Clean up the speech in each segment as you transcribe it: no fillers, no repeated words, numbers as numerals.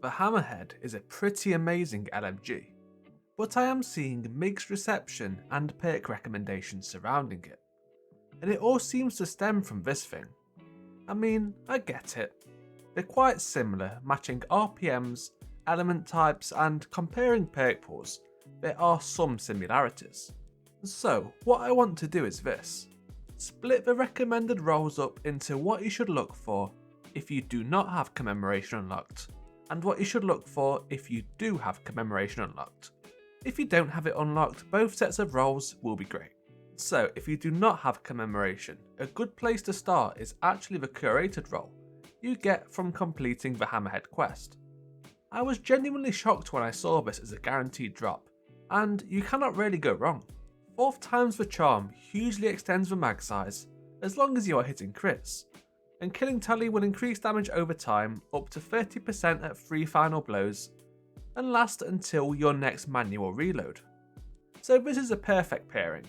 The Hammerhead is a pretty amazing LMG, but I am seeing mixed reception and perk recommendations surrounding it, and it all seems to stem from this thing. I mean, I get it. They're quite similar, matching RPMs, element types, and comparing perk pools. There are some similarities. So, what I want to do is this. Split the recommended roles up into what you should look for if you do not have Commemoration unlocked, and what you should look for if you do have Commemoration unlocked. If you don't have it unlocked, both sets of roles will be great. So if you do not have Commemoration, a good place to start is actually the curated role you get from completing the Hammerhead quest. I was genuinely shocked when I saw this as a guaranteed drop, and you cannot really go wrong. 4th times the charm hugely extends the mag size as long as you are hitting crits, and killing tally will increase damage over time up to 30% at 3 final blows and last until your next manual reload. So this is a perfect pairing.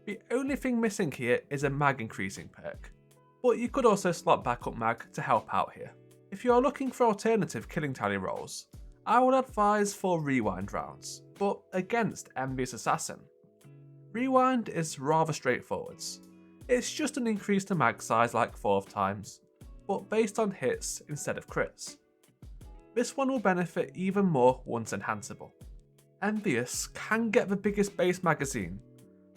The only thing missing here is a mag increasing perk, but you could also slot backup mag to help out here. If you are looking for alternative killing tally rolls, I would advise for rewind rounds, but against envious assassin. Rewind is rather straightforward. It's just an increase to mag size like 4th times, but based on hits instead of crits. This one will benefit even more once enhanceable. Envious can get the biggest base magazine,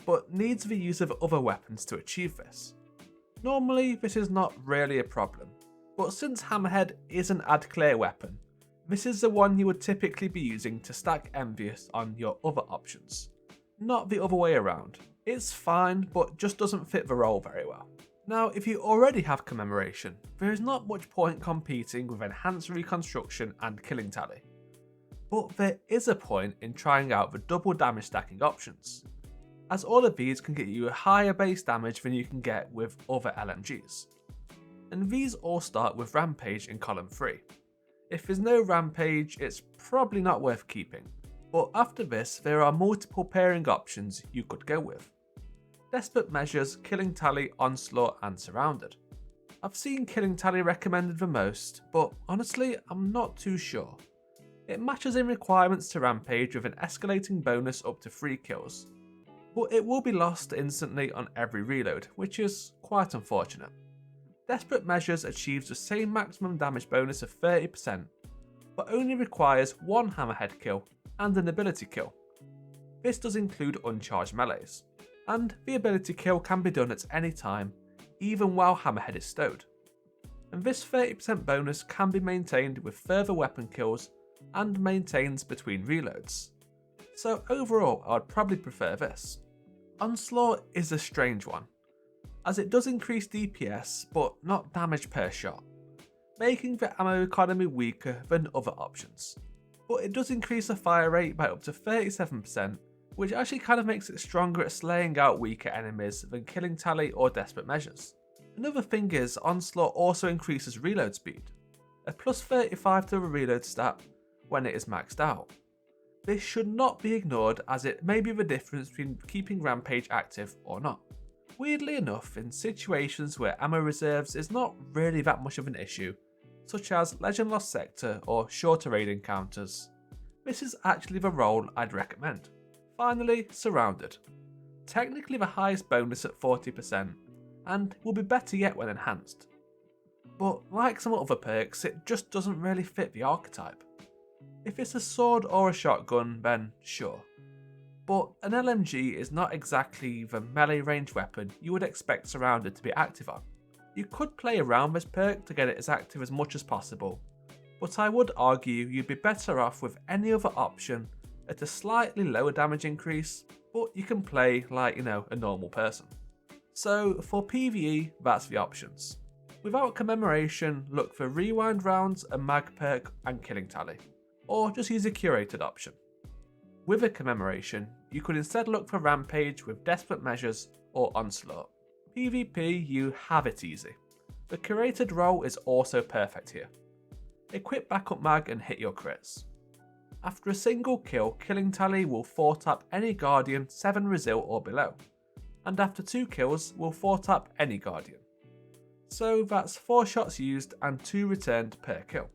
but needs the use of other weapons to achieve this. Normally this is not really a problem, but since Hammerhead is an add clear weapon, this is the one you would typically be using to stack Envious on your other options, not the other way around. It's fine, but just doesn't fit the role very well. Now, if you already have Commemoration, there is not much point competing with enhanced reconstruction and killing tally. But there is a point in trying out the double damage stacking options, as all of these can get you a higher base damage than you can get with other LMGs. And these all start with Rampage in column 3. If there's no Rampage, it's probably not worth keeping, but after this there are multiple pairing options you could go with. Desperate Measures, Killing Tally, Onslaught and Surrounded. I've seen Killing Tally recommended the most, but honestly I'm not too sure. It matches in requirements to Rampage with an escalating bonus up to 3 kills, but it will be lost instantly on every reload, which is quite unfortunate. Desperate Measures achieves the same maximum damage bonus of 30%, but only requires 1 Hammerhead kill and an ability kill. This does include uncharged melees, and the ability kill can be done at any time, even while Hammerhead is stowed. And this 30% bonus can be maintained with further weapon kills and maintains between reloads. So overall I would probably prefer this. Onslaught is a strange one, as it does increase DPS but not damage per shot, making the ammo economy weaker than other options. But it does increase the fire rate by up to 37%, which actually kind of makes it stronger at slaying out weaker enemies than Killing Tally or Desperate Measures. Another thing is Onslaught also increases reload speed, a plus 35 to the reload stat when it is maxed out. This should not be ignored, as it may be the difference between keeping Rampage active or not. Weirdly enough, in situations where ammo reserves is not really that much of an issue, such as Legend Lost Sector or shorter raid encounters, this is actually the role I'd recommend. Finally, Surrounded. Technically the highest bonus at 40%, and will be better yet when enhanced. But like some other perks, it just doesn't really fit the archetype. If it's a sword or a shotgun, then sure. But an LMG is not exactly the melee range weapon you would expect Surrounded to be active on. You could play around this perk to get it as active as much as possible, but I would argue you'd be better off with any other option at a slightly lower damage increase, but you can play like, a normal person. So for PvE, that's the options. Without Commemoration, look for rewind rounds, a mag perk and killing tally, or just use a curated option. With a Commemoration, you could instead look for Rampage with Desperate Measures or Onslaught. PvP, you have it easy. The curated role is also perfect here. Equip backup mag and hit your crits. After a single kill, Killing Tally will 4-tap any Guardian 7 resil or below, and after 2 kills will 4-tap any Guardian. So that's 4 shots used and 2 returned per kill.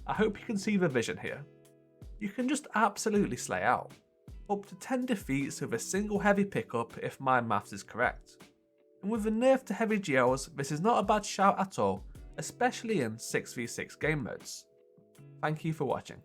I hope you can see the vision here. You can just absolutely slay out. Up to 10 defeats with a single heavy pickup if my maths is correct. And with a nerf to heavy GLs, this is not a bad shout at all, especially in 6v6 game modes. Thank you for watching.